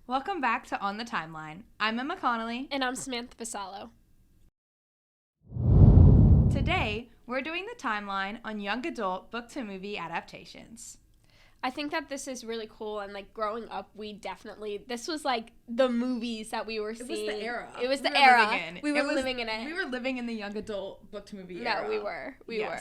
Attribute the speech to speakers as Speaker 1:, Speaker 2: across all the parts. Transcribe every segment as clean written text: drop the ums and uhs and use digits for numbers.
Speaker 1: Welcome back to On the Timeline. I'm Emma Connelly.
Speaker 2: And I'm Samantha Vassallo.
Speaker 1: Today, we're doing the timeline on young adult book-to-movie adaptations.
Speaker 2: I think that this is really cool, and like growing up, this was like the movies that we were seeing.
Speaker 1: It was the era.
Speaker 2: It was the era. We were living in it.
Speaker 1: We were living in the young adult book-to-movie era.
Speaker 2: No, we were. We were.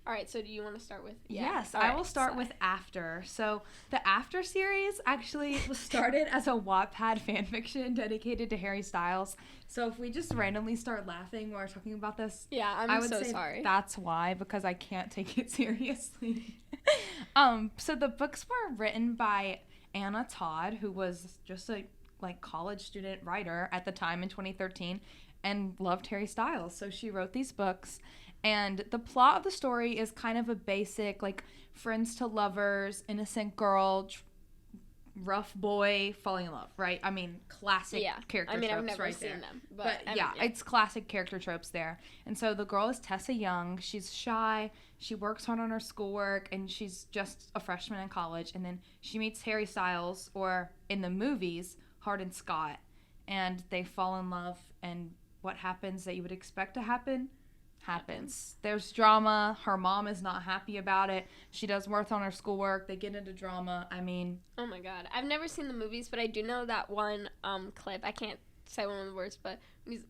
Speaker 2: All right, so do you want to start with?
Speaker 1: Yes, I will start with After. So the After series actually was started as a Wattpad fanfiction dedicated to Harry Styles. So if we just randomly start laughing while we're talking about this,
Speaker 2: I would say
Speaker 1: sorry. That's why, because I can't take it seriously. So the books were written by Anna Todd, who was just a college student writer at the time in 2013 and loved Harry Styles. So she wrote these books. And the plot of the story is kind of a basic, friends to lovers, innocent girl, rough boy falling in love, right? I mean, classic character tropes
Speaker 2: I've never
Speaker 1: right
Speaker 2: seen
Speaker 1: there.
Speaker 2: them.
Speaker 1: But it's classic character tropes there. And so the girl is Tessa Young. She's shy. She works hard on her schoolwork, and she's just a freshman in college. And then she meets Harry Styles, or in the movies, Hardin Scott. And they fall in love, and what happens that you would expect to happens. There's drama. Her mom is not happy about it. She does work on her schoolwork. They get into drama. I mean,
Speaker 2: oh my god, I've never seen the movies, but I do know that one clip. I can't say one of the words, but he's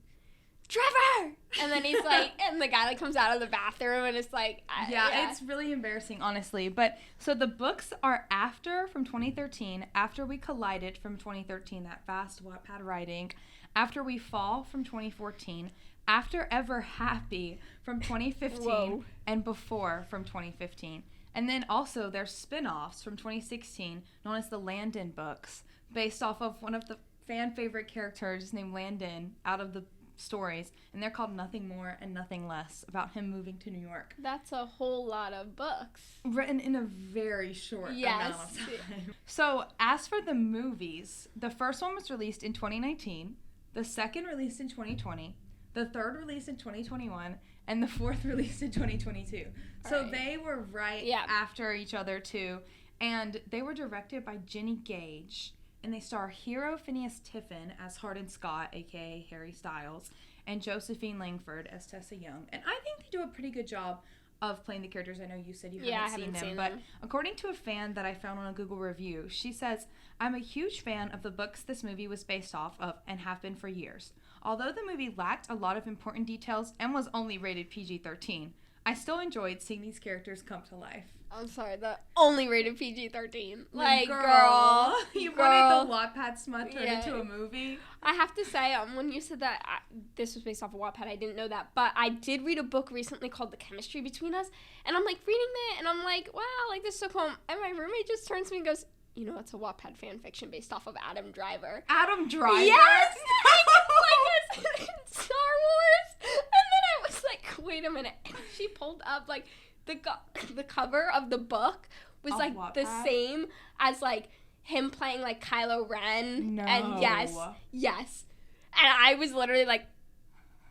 Speaker 2: Trevor, and then he's like, and the guy comes out of the bathroom, and it's like,
Speaker 1: it's really embarrassing, honestly. But so the books are After from 2013, After We Collided from 2013, that fast Wattpad writing, After We Fall from 2014. After Ever Happy from 2015,
Speaker 2: Whoa.
Speaker 1: And Before from 2015. And then also there's spin-offs from 2016 known as the Landon books, based off of one of the fan favorite characters named Landon out of the stories, and they're called Nothing More and Nothing Less, about him moving to New York.
Speaker 2: That's a whole lot of books.
Speaker 1: Written in a very short amount of time. So as for the movies, the first one was released in 2019, the second released in 2020, the third released in 2021, and the fourth released in 2022. So they were after each other, too. And they were directed by Jenny Gage. And they star Hero Phineas Tiffin as Hardin Scott, a.k.a. Harry Styles, and Josephine Langford as Tessa Young. And I think they do a pretty good job of playing the characters. I know you said you haven't seen them. But according to a fan that I found on a Google review, she says, "I'm a huge fan of the books this movie was based off of and have been for years. Although the movie lacked a lot of important details and was only rated PG-13, I still enjoyed seeing these characters come to life."
Speaker 2: I'm sorry, the only rated PG-13.
Speaker 1: Girl. You wanted the Wattpad smut turned into a movie?
Speaker 2: I have to say, when you said that this was based off of Wattpad, I didn't know that. But I did read a book recently called The Chemistry Between Us. And I'm, reading it, and I'm like, wow, this is so cool. And my roommate just turns to me and goes, "You know, it's a Wattpad fan fiction based off of Adam Driver."
Speaker 1: Adam Driver?
Speaker 2: Yes! It's in Star Wars. And then I was like, wait a minute. And she pulled up, the cover of the book was the same as him playing Kylo Ren.
Speaker 1: No.
Speaker 2: And yes. And I was literally like,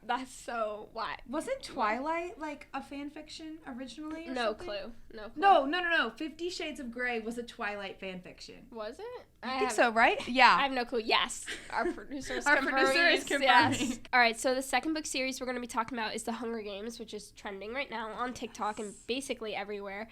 Speaker 2: that's so why.
Speaker 1: Wasn't Twilight a fan fiction originally? Or
Speaker 2: no
Speaker 1: something?
Speaker 2: clue.
Speaker 1: No. 50 Shades of Grey was a Twilight fan fiction.
Speaker 2: Was it?
Speaker 1: I think so, right? Yeah.
Speaker 2: I have no clue. Yes. Our producer is
Speaker 1: confirming.
Speaker 2: Yes. All right, so the second book series we're going to be talking about is The Hunger Games, which is trending right now on TikTok and basically everywhere.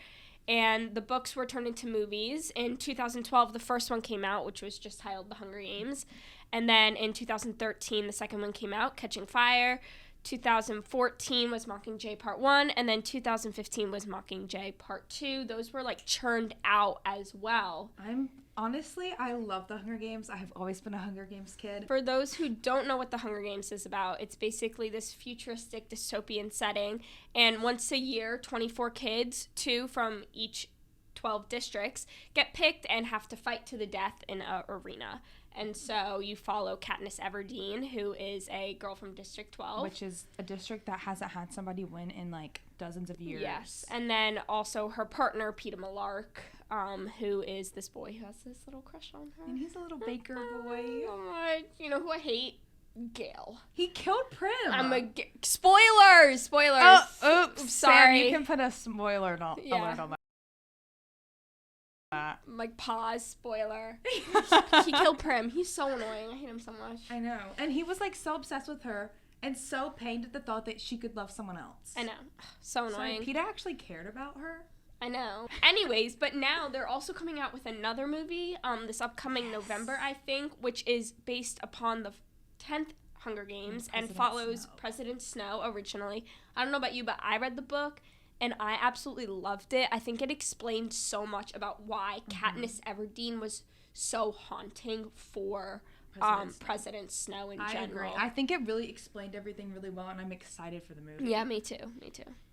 Speaker 2: And the books were turned into movies. In 2012, the first one came out, which was just titled The Hunger Games. And then in 2013, the second one came out, Catching Fire. 2014 was Mockingjay Part 1, and then 2015 was Mockingjay Part 2. Those were churned out as well.
Speaker 1: I love The Hunger Games. I have always been a Hunger Games kid.
Speaker 2: For those who don't know what The Hunger Games is about, it's basically this futuristic dystopian setting, and once a year, 24 kids, 2 from each 12 districts, get picked and have to fight to the death in an arena. And so you follow Katniss Everdeen, who is a girl from District 12.
Speaker 1: Which is a district that hasn't had somebody win in dozens of years.
Speaker 2: Yes. And then also her partner, Peeta Mellark, who is this boy who has this little crush on her.
Speaker 1: And he's a little baker boy.
Speaker 2: Oh my, you know who I hate? Gale.
Speaker 1: He killed Prim.
Speaker 2: Spoilers!
Speaker 1: Oh, oops.
Speaker 2: Sorry.
Speaker 1: Sam, you can put a spoiler alert on that.
Speaker 2: Like, pause, spoiler. He killed Prim. He's so annoying. I hate him so much.
Speaker 1: I know. And he was, like, so obsessed with her and so pained at the thought that she could love someone else.
Speaker 2: I know. So annoying.
Speaker 1: So Peeta actually cared about her.
Speaker 2: I know. Anyways, but now they're also coming out with another movie this upcoming November, I think, which is based upon the 10th Hunger Games and follows President Snow originally. I don't know about you, but I read the book and I absolutely loved it. I think it explained so much about why Katniss Everdeen was so haunting for President Snow in general.
Speaker 1: I agree. I think it really explained everything really well, and I'm excited for the movie.
Speaker 2: Yeah, me too.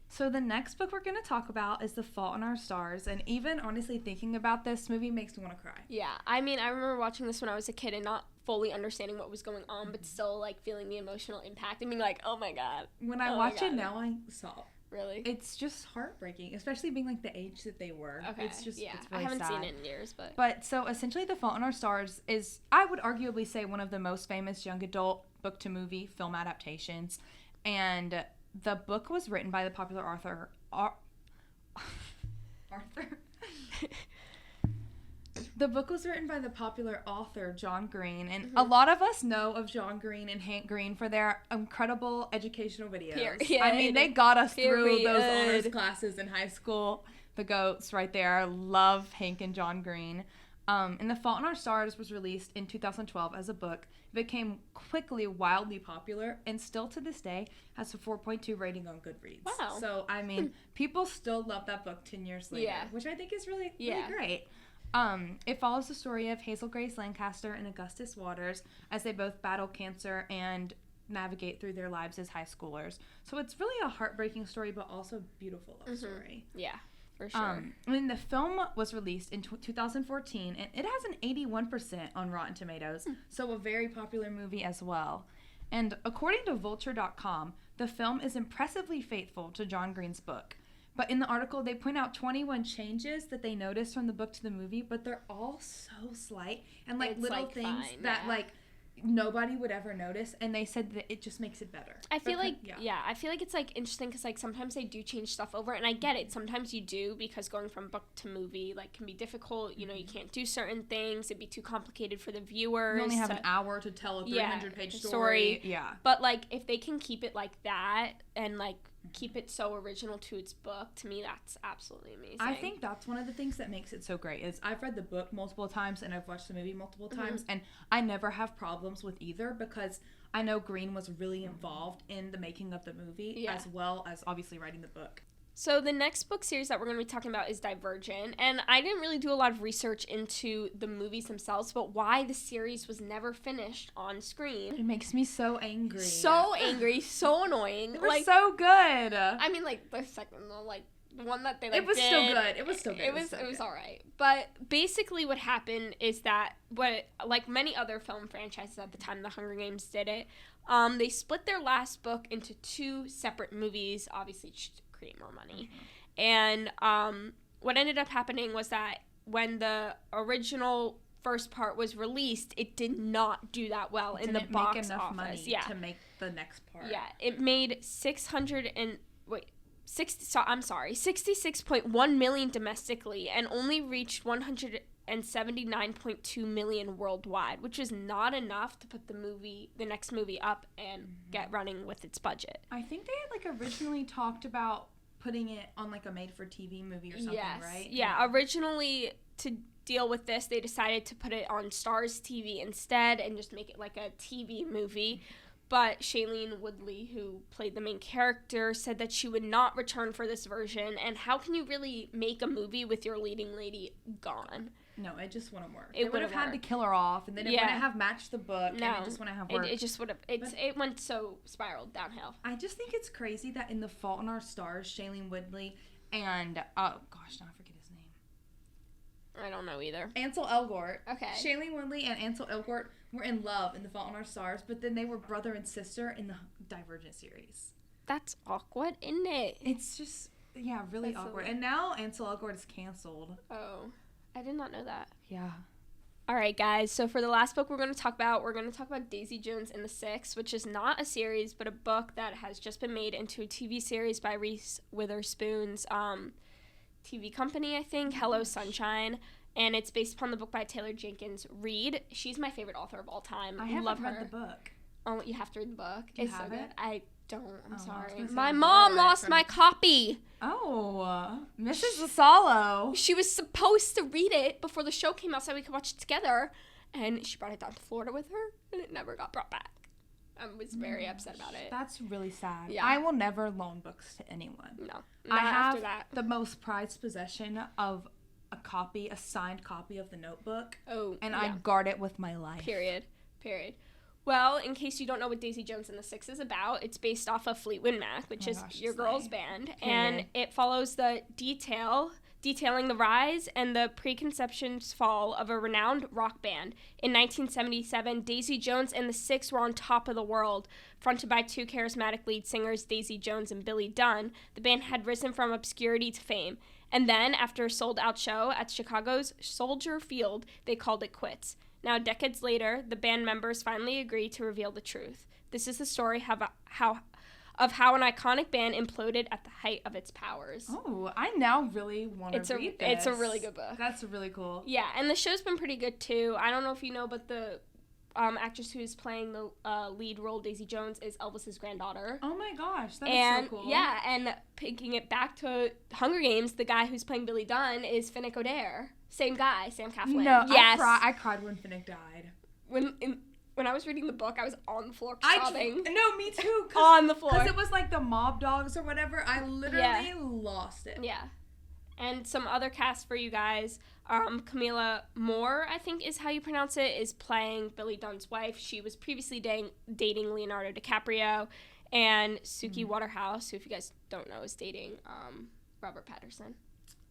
Speaker 1: So the next book we're going to talk about is The Fault in Our Stars, and even honestly thinking about this movie makes me want to cry.
Speaker 2: Yeah, I mean, I remember watching this when I was a kid and not fully understanding what was going on, but still, like, feeling the emotional impact and being like, oh my god.
Speaker 1: When I watch it now, I sob.
Speaker 2: Really?
Speaker 1: It's just heartbreaking, especially being, like, the age that they were.
Speaker 2: Okay,
Speaker 1: it's just,
Speaker 2: yeah.
Speaker 1: it's really
Speaker 2: I haven't
Speaker 1: sad.
Speaker 2: seen it in years, but...
Speaker 1: But, so, essentially, The Fault in Our Stars is, I would arguably say, one of the most famous young adult book-to-movie film adaptations, and the book was written by the popular author... The book was written by the popular author John Green, and a lot of us know of John Green and Hank Green for their incredible educational videos. I mean, they got us through those honors classes in high school. The GOATs right there. Love Hank and John Green. And The Fault in Our Stars was released in 2012 as a book. It became quickly wildly popular and still to this day has a 4.2 rating on Goodreads.
Speaker 2: Wow.
Speaker 1: So, I mean, people still love that book 10 years later, which I think is really great. It follows the story of Hazel Grace Lancaster and Augustus Waters as they both battle cancer and navigate through their lives as high schoolers. So it's really a heartbreaking story, but also beautiful love story.
Speaker 2: Yeah, for sure.
Speaker 1: And the film was released in 2014, and it has an 81% on Rotten Tomatoes, so a very popular movie as well. And according to Vulture.com, the film is impressively faithful to John Green's book. But in the article, they point out 21 changes that they noticed from the book to the movie, but they're all so slight and, like, it's little like things fine, that, like, nobody would ever notice, and they said that it just makes it better.
Speaker 2: I feel like it's, like, interesting because, like, sometimes they do change stuff over, and I get it. Sometimes you do because going from book to movie, like, can be difficult. You know, you can't do certain things. It'd be too complicated for the viewers.
Speaker 1: You only have an hour to tell a 300-page story. Yeah.
Speaker 2: But, like, if they can keep it like that and, like, keep it so original to its book, to me that's absolutely amazing.
Speaker 1: I think that's one of the things that makes it so great is I've read the book multiple times and I've watched the movie multiple times, and I never have problems with either because I know Green was really involved in the making of the movie as well as obviously writing the book.
Speaker 2: So the next book series that we're going to be talking about is Divergent, and I didn't really do a lot of research into the movies themselves, but why the series was never finished on screen.
Speaker 1: It makes me so angry.
Speaker 2: So angry, so annoying.
Speaker 1: They were so good. I
Speaker 2: mean, like, the second one, like, the one that they, like,
Speaker 1: It was
Speaker 2: did,
Speaker 1: still good. It was still good.
Speaker 2: It was all right. But basically what happened is that, like many other film franchises at the time, The Hunger Games did it, they split their last book into 2 separate movies, obviously create more money. And what ended up happening was that when the original first part was released, it did not do that well in the box office.
Speaker 1: Enough money to make the next part.
Speaker 2: Yeah, it made 66.1 million domestically and only reached 179.2 million worldwide, which is not enough to put the next movie up and get running with its budget.
Speaker 1: I think they had, like, originally talked about putting it on, like, a made-for-TV movie or something, right?
Speaker 2: Yeah, originally to deal with this, they decided to put it on Starz TV instead and just make it like a TV movie. But Shailene Woodley, who played the main character, said that she would not return for this version. And how can you really make a movie with your leading lady gone?
Speaker 1: No, it just wouldn't work. They would have had to kill her off, and then it wouldn't have matched the book, and it just wouldn't have worked.
Speaker 2: It just would have. It went so spiraled downhill.
Speaker 1: I just think it's crazy that in The Fault in Our Stars, Shailene Woodley and now I forget his name.
Speaker 2: I don't know either.
Speaker 1: Ansel Elgort.
Speaker 2: Okay.
Speaker 1: Shailene Woodley and Ansel Elgort were in love in The Fault in Our Stars, but then they were brother and sister in the Divergent series.
Speaker 2: That's awkward, isn't it?
Speaker 1: It's just really awkward. And now Ansel Elgort is canceled.
Speaker 2: Oh. I did not know that.
Speaker 1: Yeah.
Speaker 2: All right, guys. So for the last book we're going to talk about Daisy Jones and the Six, which is not a series, but a book that has just been made into a TV series by Reese Witherspoon's TV company, I think, Hello Sunshine. and it's based upon the book by Taylor Jenkins Reid. She's my favorite author of all time.
Speaker 1: I haven't read the book.
Speaker 2: Oh, you have to read the book.
Speaker 1: Do you have it?
Speaker 2: I don't. I'm sorry. My mom lost my copy.
Speaker 1: Oh, Mrs. Vassallo.
Speaker 2: She was supposed to read it before the show came out so we could watch it together, and she brought it down to Florida with her, and it never got brought back. I was very upset about it.
Speaker 1: That's really sad.
Speaker 2: Yeah.
Speaker 1: I will never loan books to anyone.
Speaker 2: No.
Speaker 1: I have the most prized possession of a signed copy of The Notebook.
Speaker 2: Oh,
Speaker 1: and I guard it with my life.
Speaker 2: Period. Well, in case you don't know what Daisy Jones and the Six is about, it's based off of Fleetwood Mac, which is your girls' band. And it follows the detailing the rise and the preconceptions fall of a renowned rock band. In 1977, Daisy Jones and the Six were on top of the world. Fronted by two charismatic lead singers, Daisy Jones and Billy Dunn, the band had risen from obscurity to fame. And then, after a sold-out show at Chicago's Soldier Field, they called it quits. Now, decades later, the band members finally agreed to reveal the truth. This is the story of how an iconic band imploded at the height of its powers.
Speaker 1: Oh, I now really want to read this.
Speaker 2: It's a really good book.
Speaker 1: That's really cool.
Speaker 2: Yeah, and the show's been pretty good, too. I don't know if you know, but the actress who's playing the lead role, Daisy Jones, is Elvis's granddaughter.
Speaker 1: Oh my gosh, that's so cool.
Speaker 2: Yeah, and picking it back to Hunger Games, the guy who's playing Billy Dunn is Finnick Odair. Same guy, Sam Claflin.
Speaker 1: No,
Speaker 2: yes.
Speaker 1: I cried when Finnick died.
Speaker 2: When I was reading the book, I was on the floor sobbing.
Speaker 1: No, me too.
Speaker 2: On the floor.
Speaker 1: Because it was like the mob dogs or whatever. I literally lost it.
Speaker 2: Yeah. And some other cast for you guys. Camila Moore, I think is how you pronounce it, is playing Billy Dunn's wife. She was previously dating Leonardo DiCaprio. And Suki Waterhouse, who, if you guys don't know, is dating Robert Pattinson.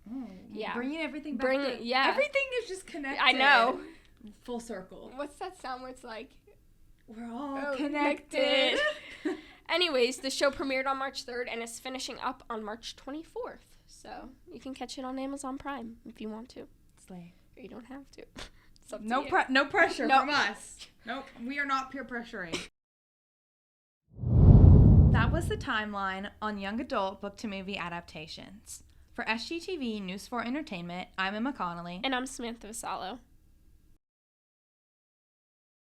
Speaker 1: Oh,
Speaker 2: yeah.
Speaker 1: Bringing everything back. Everything is just connected.
Speaker 2: I know.
Speaker 1: Full circle.
Speaker 2: What's that sound where it's like,
Speaker 1: we're all connected.
Speaker 2: Anyways, the show premiered on March 3rd and is finishing up on March 24th. So you can catch it on Amazon Prime if you want to.
Speaker 1: Slay.
Speaker 2: Or you don't have to.
Speaker 1: No pressure from us. Nope, we are not peer pressuring. That was the timeline on young adult book-to-movie adaptations. For SGTV News 4 Entertainment, I'm Emma Connelly.
Speaker 2: And I'm Samantha Vassallo.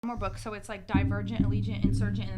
Speaker 1: More books, so it's like Divergent, Allegiant, Insurgent, and